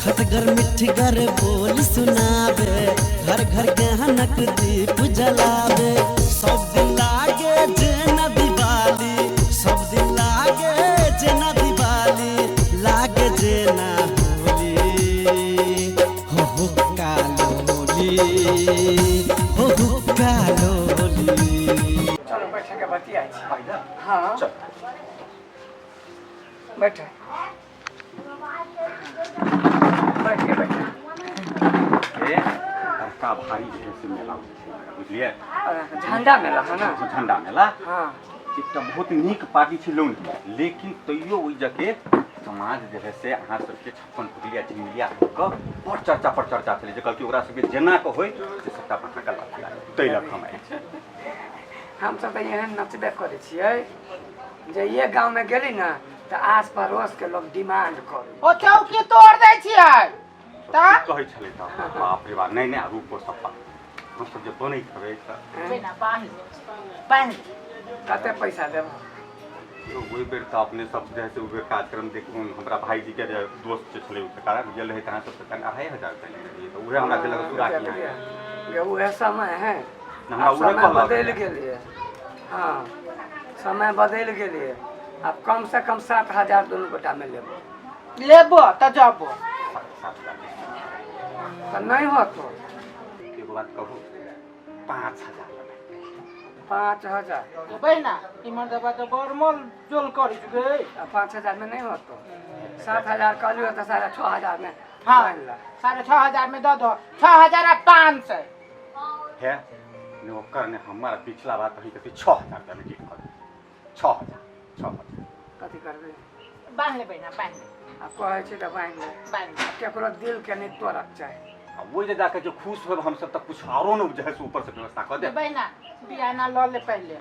खटगर मिठगर बोल सुनावे, घर घर गहनक दीप जलावे। सब दिन लागे जेना दिवाली, सब दिन लागे जेना दिवाली, लागे जेना होली। हो कालोली, हो कालोली। चलो बैठे के बतिया। हाँ बैठे का भारी से मेला बुझलिए झंडा मेला है ना। झंडा मेला हाँ एक बहुत नीक पार्टी छै लोन, लेकिन तैयो ओइ जगह समाज जे है से अहाँ सबके 56 फुटलिया झिंगलिया के बड़ चर्चा पर चर्चा चले, जे कहलकै ओकरा सबके जेना के होय से सबटा पक्का गलत लागै तै लक हम आइ छी। हम सब त एहन नचबे करे छियै जे ये गांव में गेली ना त आस पड़ोस के लोग डिमांड करे ओ चौकी तोड़ दै छियै त कहै छलै त बाप रे बाप नै नै रूपो सप्पा हम सब जे बनै खबे त बिना बांध कते पैसा देब। ओइ बेर त अपने सब जे है से ओइ कार्यक्रम देखून हमरा भाईजी के जे दोस्त जे छलै ओकर कारण गेल रहे तहाँ सब त 2500 देले त उहे हमरा देलक पूरा किया ये वो समय है हमरा उहे समय कहलक बदल गेलिए। हाँ समय बदल गेलिए, अब कम से कम 7000 दोनों गोटा में लेबो त जाबो तो नहीं हो तो एक बात कहूँ 5000 5000 बहिना इमर दबा त बरमल जोल करि गे 5000 में नहीं हो तो 7000 कर लियो तो 6500 में। हाँ मान ला 6500 में दे दो 6500 है ने ओकर ने हमारा पिछला बात कही कथी 6000 का ठीक कर 6000 कथी करबे बांध ले बहिना बांध ले अब कहे छी त बांध ले बांध केकरो दिल के नहीं तोड़क चाहे। अब वो जे जाके जो खुश हो हम सब तक कुछ औरो न जे ऊपर से व्यवस्था कर दे बहिना बियाना ल ले पहले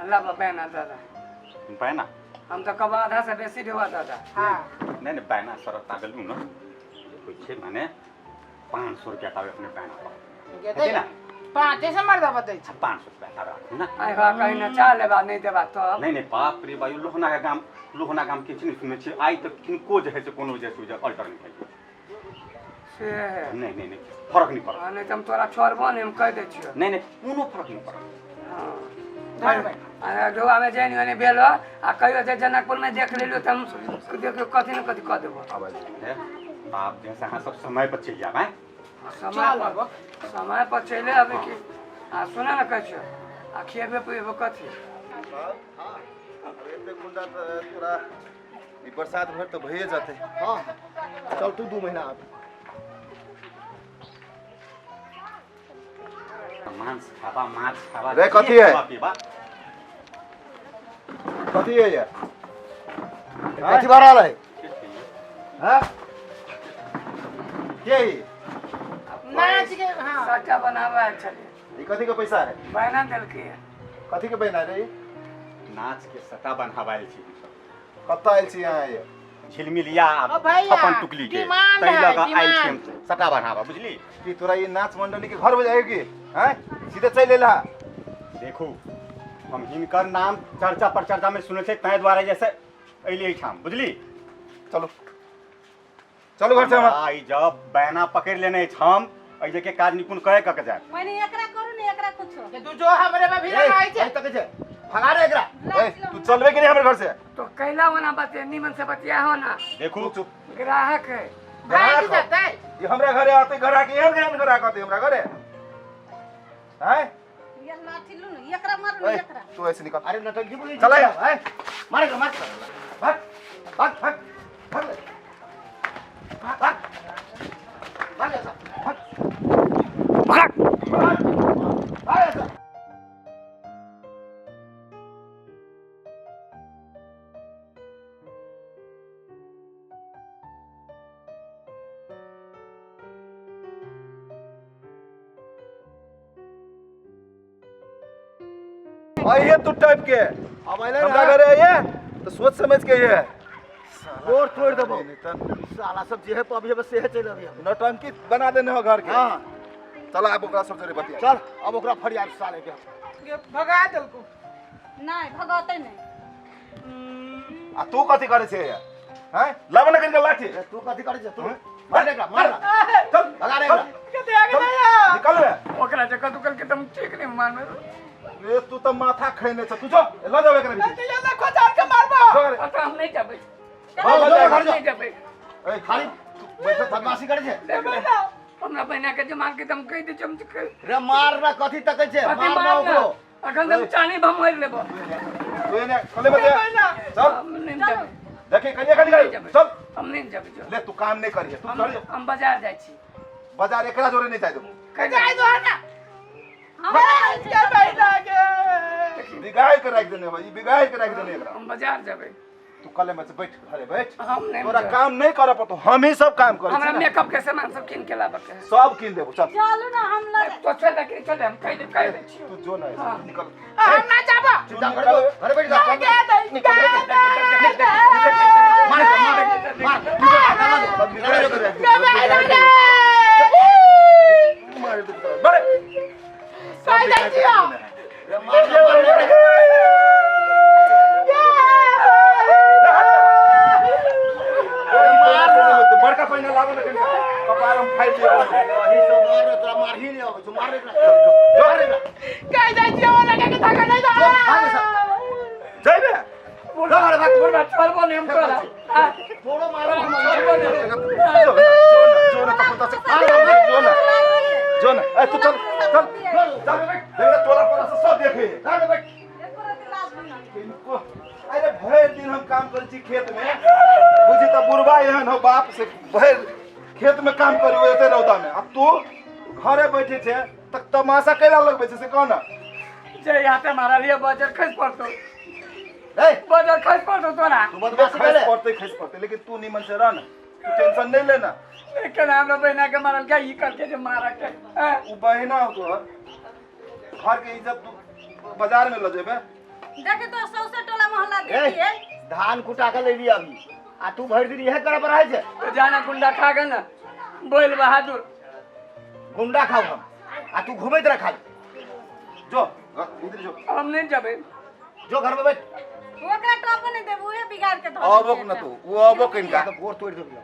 अल्लाह बहना दादा पैना हम तो कब आधा से बेसी देवा दादा। हां नहीं नहीं पैना सर तागलू न कोई छे माने 500 रुपया का अपने पैना पर है ना 5 से मर दबा दै छी 500 रुपया का रख ना आई हा कहीं न चा लेबा नहीं देबा तो नहीं नहीं बाप रे बायु लोहना गाम के नहीं सुने छी आई तक किनको जे है से कोनो जे सुजा अल्टर नहीं है से नहीं नहीं नहीं फर्क नहीं पड़ा नहीं तुम तोरा छोड़बो नहीं हम कह दे छियो नहीं नहीं कोनो फर्क नहीं पड़ा। हां अरे डोआ में जानी वाली बेलो आ कहियो जे जनकपुर में देख लेलियो त हम देखियो कथि न कथि कह देबो। अब है आप जैसे हाँ सब समय पर चल जाए समय पर चले अबे की आ सुना न कह छियो आ खेबे पीबे कथि अरे गुंडा तोरा ई बरसात भर तो भइए जाते। हां चल तू 2 महीना अब मांस खावा रे कथी है कथी है ये कथी भरा है हैं के नाच के हां सच्चा बनावा चले ई कथी के पैसा है बहना दिल के कथी के बहना रे नाच के सटा बनवाइल छी कत्ता आइल छी यहां ये झिलमिलिया अपन टुकली के तै लगा आइल छी सटा बनावा बुझली कि तोरा ये नाच मंडली के घर में जाएगी हैं सीधे चल लेला। देखो हम हिनकर नाम चर्चा पर चर्चा में सुने छे तै द्वारा जैसे अइले ठाम बुझली चलो चलो घर से हम आई जब बैना पकड़ लेने हम अइ जे के काज निपुण करे क के जाए मैंने एकरा करू ने एकरा कुछो ये तू जो हमरे में भी आई छे तक छे भगा रे एकरा तू चलबे के नहीं हमरे घर से तो कैला वना बते निमन से बतिया हो ना देखो चुप ग्राहक है भाई जाते ये हमरे घरे आते घर आके हम घर आके हमरा घरे हैं ये लाठी लू ने एकरा मारू ने एकरा तू ऐसे निकल अरे नटंकी बोली चला या हैं मारेगा मत भाग भाग भाग भाग भाग भाग भाग ऐसा भाग भाग भाग ऐसा आइए तू टाइप के अब आइले हमरा घरे आइए तो सोच समझ के ये और छोड़ देबो साला सब जे है तो अभी बस से चल अभी नौटंकी बना देने हो घर के। हां चल अब ओकरा सब जरे बतिया चल अब ओकरा फरियाद साले के भगा देलको नहीं भगाते नहीं आ तू कथि करे छे हैं लवन करके लाठी तू कथी करे छ तू मार एकरा मार चल भगा रे एकरा के आगे नहीं निकल रे ओकरा जगह दुकल के तुम ठीक नहीं मान में रे तू तो माथा खैने छ तू जो ला जाओ एकरा बीच ये ना खोचार के मारबो अच्छा हम नहीं जाबे हां जा घर जा नहीं जाबे ए खाली बैठ बदमाशी करे छे हमरा बहना के जमान के तुम कह दे चमच रे मार ना कथि तकै छे मार ना ओकरो अखन तुम चानी भम मार लेबो तू ने खोले बजे चल हम नहीं जाबे देखे कनिया खाली गई चल हम नहीं जाबे ले तू काम नहीं करिए तू चल हम बाजार जाय छी बाजार एकरा जोरे नहीं जाय तू कह जाय दो ना हम के बैठा के बिगाड़ के रख देने भाई बिगाड़ के रख देने एकरा हम बाजार जाबे तू कले में से बैठ घरे बैठ हम नहीं तोरा काम नहीं करे पतो हम ही सब काम करे हमरा मेकअप के सामान सब किन के लाबे के सब किन देबो चल चलू ना हम लगे तो चल के चल हम कह दे छी तू जो ना निकल हम ना जाबो चुपचाप घरे बैठ जा निकल मार बिगाड़ के रख दे मार दे बड़े सब बिगाड़ के रे मार बड़का पहिना लागो न कपार हम फाइल दियो वही सब मार रे तोरा मार ही ले आवे जो मार रे जो रे कह जाय छी ओ लगे के धक्का नहीं दो जय बे बोल चल बोल हम तोरा थोड़ो मारो हम जो ना तो पता से जो ना ए तू चल चल देख तोरा पर से सब देखे चल बैठ इनको अरे भर दिन हम काम करै छी खेत में बुझी त बुढ़वा एहन हो बाप से भर खेत में काम करी एते रौदा में अब तू घरे बैठे छे तक तमाशा कैला लगबे छे से कहना जे यहाँ पे हमारा लिए बाजार खस पड़तो ए बाजार खस पड़तो तोरा तू बदमाशी करे खस पड़ते लेकिन तू निमन से रह ना तू टेंशन नहीं लेना के नाम बहना के मारल क्या ई करके जे मारा के उ बहिना हो तो घर के इज्जत तू बाजार में ल जेबे देखे तो 100 से टोला मोहल्ला देखिए धान कुटा के ले लिया अभी आ तू भर दिन यह करे पर है छे तो जाना गुंडा खा गए ना बोल बहादुर गुंडा खाऊ हम आ तू घूमैत रह खाली जो इधर जो हम नहीं जाबे जो घर में बैठ ओकरा टॉप नहीं देबू उहे बिगाड़ के धो अबक न तू वो अबक इनका तो गोर तोड़ देबो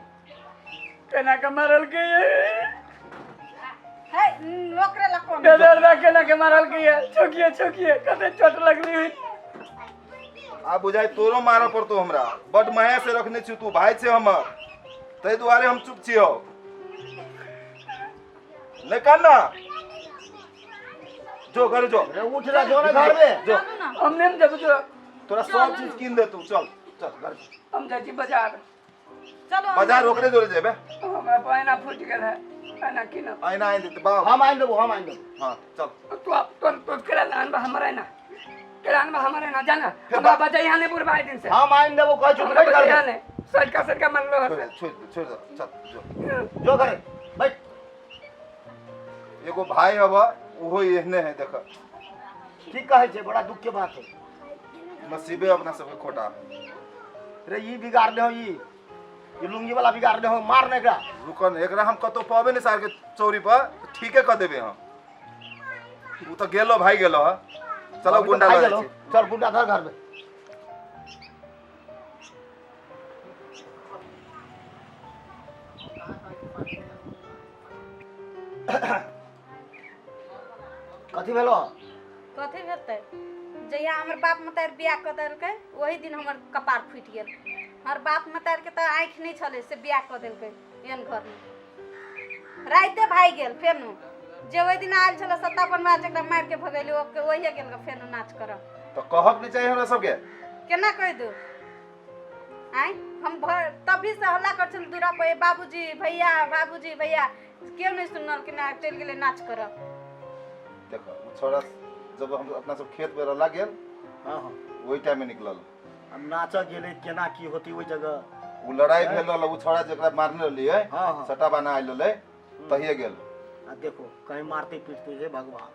केना के मारल के है ओकरे ला कोन डर दा केना के मारल के छोकिए कते चोट लगली हुई आ बुझाई तोरो मारो पड़तो हमरा बड महे से रखने छी तू भाई छे हमर तै दुआरे हम चुप छियो नहीं करना जो घर जो रे उठ रा जो ना घर में जो हम नहीं जाबे जो तोरा सब चीज किन दे तू चल चल घर हम जाती बाजार चलो बाजार रोकरे जोरे जेबे हमरा पाना फूट गेल है आना की ना आईना आइन देते बा हम आइन देबो हां चल तो केरा लान बा हमारा ना केरान बा हमारा ना जाना हमरा बजा यहाँ ने बुरबाई दिन से हम आइन देबो कह चुप बैठ घर में सड़का मन लो छोड़ दे चल जो जो घर बैठ एगो भाई हवा ओहो एहने है देख ठीक कहे छे बड़ा दुख के बात है नसीबे अपना सब खोटा रे ई बिगाड़ ले हो ई लुंगी वाला बिगाड़ ले हो मार ने एकरा रुकन एकरा हम कतो पाबे नहीं सार के चौरी पर ठीके क देबे हम उ तो गेलो भाई गेलो ह चलो गुंडा भाई लगा चलो, चल गुंडा धर घर में कथी भेलो कथी भेतै जहिया हमर बाप मतार बियाह क देलकै वही दिन हमर कपार फूट गेल हमर बाप मतार के त आँख नहीं छले से बियाह क देलकै एन घर में राइते भाई गेल फेनु जे ओहि दिन आयल छल सत्ता बनवा जकरा मार के भगैली ओके ओहिए गेल फेनु नाच करब तो कहक नहीं चाहिए हमरा सबके केना कह दू आई हम तभी से हल्ला कर छल दूरा पे बाबूजी भैया क्यों नहीं सुनल कि ना चल गेले नाच करब देखो उ छोरा जब हम अपना सब खेत में रहला गेल हां हां वही टाइम में निकलल हम नाच गेले केना की होती ओई जगह उ लड़ाई भेल रहल उ छोरा जेकरा मारने रहली है हाँ, हाँ। सटा बना आइल रहले तहिए गेल आ देखो कहीं मारते पीटते हे भगवान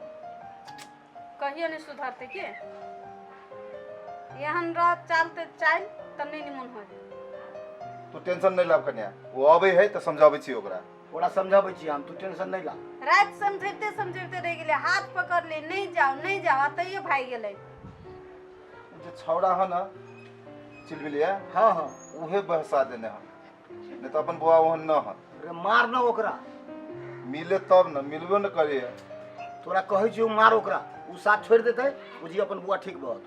कहियो नहीं सुधरते के यहन रह चलते चाल त नहीं निमन हो तू टेंशन नहीं लाभ कन्या वो अबे है तो समझाबै छी ओकरा ओरा समझाबै छी हम तू टेंशन नहीं ला रात समझते रह गेले हाथ पकड़ ले नहीं जाओ तैयो भाई गेले जे छौड़ा है ना चिलबिलिया हां हां उहे बहसा देने हम नहीं तो अपन बुआ ओहन न है रे मार न ओकरा। मिले तब न मिलबो न करे। तोरा कहै छियौ मार ओकरा, उ साथ छोड़ि देतै, बुझी अपन बुआ ठीक बहुत।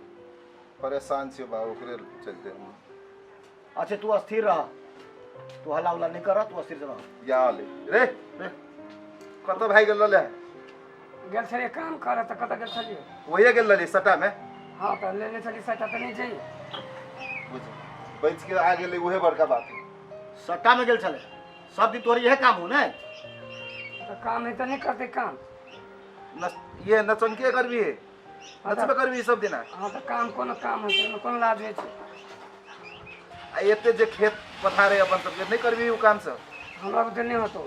परेशान छियो बा ओकरे चलते। अच्छा तू अस्थिर रह, तू हल्ला उल्ला नहीं कर, तू अस्थिर रह। या ले रे कत भाई गेल ले? गेल छलिए काम करे त कत गेल छलिए? वही गेल ले सटा में। हाँ तो लेने छलिए सटा त नहीं जाई। बुझ बैठ के आ गेले उहे बड़का बात है। सट्टा में गेल छले, सब दिन तोहर यह काम हो ना? तो काम है तो नहीं करते काम। ये नचंके करबी है, नचबे करबी सब दिन। हाँ तो काम कोनो काम है, कोनो लाज है। आ एते जे खेत पथारे अपन सब नहीं करबी उ काम सब। हमरा बुते नहीं होतो।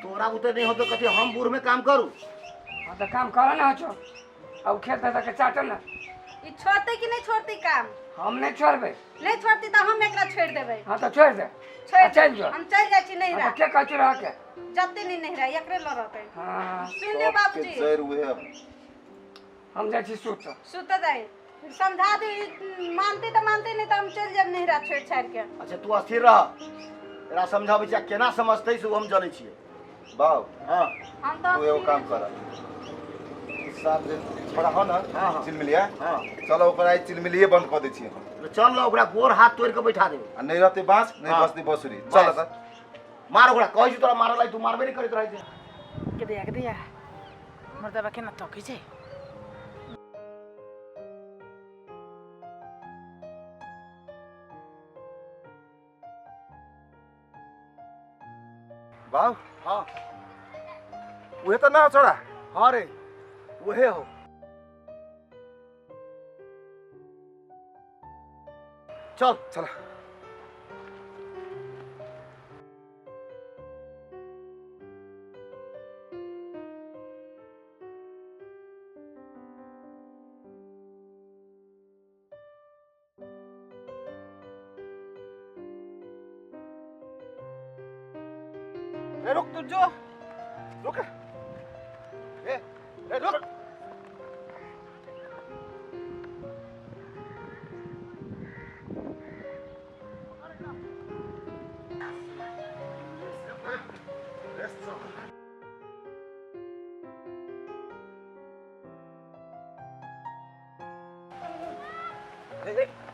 तोरा बुते नहीं होतो कथी हम बूढ़ में काम करू? हाँ तो काम करो ना हो। अब खेत है तो चाटो ना। ई छोड़ते कि नहीं छोड़ती काम? हम नहीं छोड़बे। नहीं छोड़ती तो हम एकरा छोड़ देबै। हाँ तो छोड़ दे। छोड़ चल जो। हम चल जाइ छी नहीं हाँ रह। तो क्या कहते रह के? जत्ते नहीं रह, एकरे ल रहते। हाँ सुनिए बाबूजी, जर उहे हम जाए छी सुत। सुत जाए, समझा दे। मानते तो मानते, नहीं तो हम चल जाब नहीं रह छोड़ छाड़ के। अच्छा तू अस्थिर रह, तेरा समझाबै छियै केना समझतै से हम जानै छियै। बाऊ हाँ हम तो तू एगो काम कर। साथ जे छोड़ा हो ना हाँ। चिलमिलिया। हाँ चलो ओकरा आई चिलमिलिए बंद कर दै छियै। तो चल ल ओकरा गोर हाथ तोड़ के बैठा दे। आ नहीं रहते बांस नहीं हाँ। बसती बसुरी। चल बस। त मार ओकरा, कहै छी तोरा मारल तू मारबे नहीं करैत रहै छै। के दिया मर्दबा केना तकै छै? बाऊ हाँ उहे त ना छोड़ा। हाँ रे वहे हो। चल चल रे रुक, तू जो रुक। ए रुक।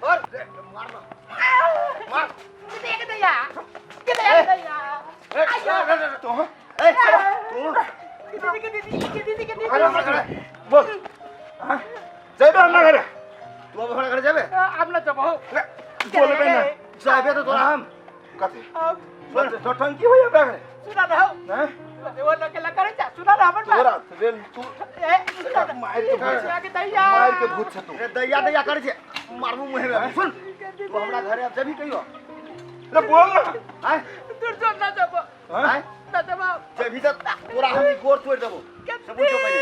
मार मार मार। के दिया तू ए तू बोल जइबे हम ना घरे। तू अब हमरा घर जाबे? अब न जब हो बोलबे ना जाबे तो तोरा हम कथी तो टंकी होय हमरा घरे। सुना न हो हैं वो लोग के करे जा। सुना न हमर तोरा रेल तू ए मार के भूत के दैया मार के भूत छ तू। रे दैया दैया करे छे, मारबू मुहे में। सुन तू हमरा घरे अब जभी कहियो। रे बोल ना। हैं दूर जो न जब हैं न जब जभी तक तोरा हम गोर तोड़ देबो। सब पूछो पहले।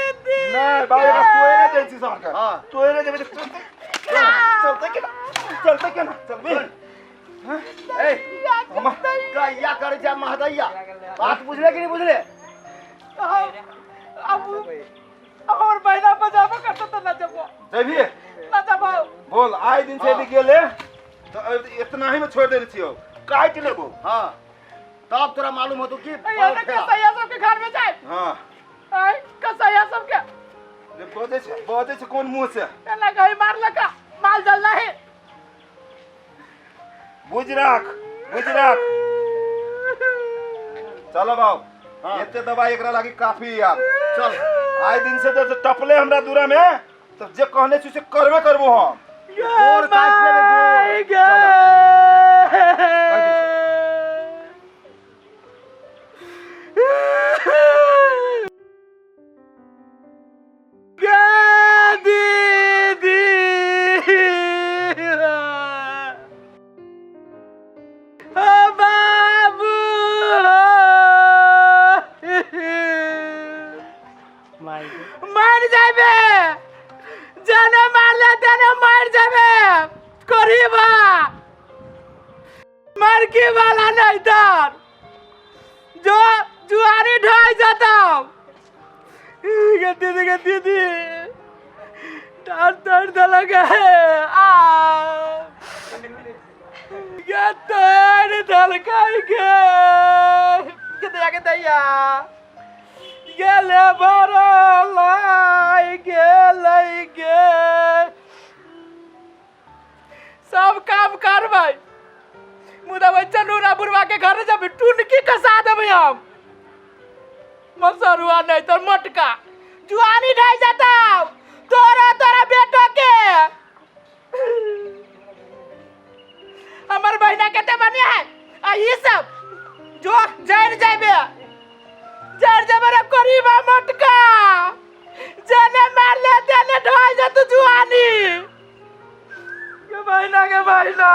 नहीं बाबू का तोरे दे छी सरकार। हां तोरे देबे चलते के ना चलते के ना चल बे। ए हम दैया करे छे महदैया। बात बुझले कि नहीं बुझले? अब और बहना बजाबो करता तो न जब जइबे न जब बोल आए दिन से भी गेले तो इतना ही में छोड़ देने छियो काट लेबो। हां तब तोरा मालूम हो तो कि ये ना कसैया सब के घर में जाए। हां आई कसैया सब के ले बोदे से कौन मुंह से ना गई मार लगा माल जल है। बुझ राख चलो बाबू। एते दवाई एकरा लागी काफी यार। चल आए दिन से तो टपले हमरा दूरा में तो जे कहने छी से करबे करबो हम। गोर काट लेबे मर जाबे जाने मार ले तेने मर जाबे करीबा मर के वाला नहीं तर जो जुआरी ढाई जाता दीदी डर लगा है आ गे तोड़ धलकाई गे कितया के दैया गेले बरलाई गे सब काम कर भाई मुदा बच्चा नूरा बुरवा के घर जब टुनकी कसा देबे हम मसरुआ नहीं तो मटका जुआनी ढाई जाता तोरा बेटो के हमर बहिना कते बने है आ ई सब जो जड़ जाबे रे करीबा मटका जने मार ले तने ढाई जा तू जुआनी के बहिना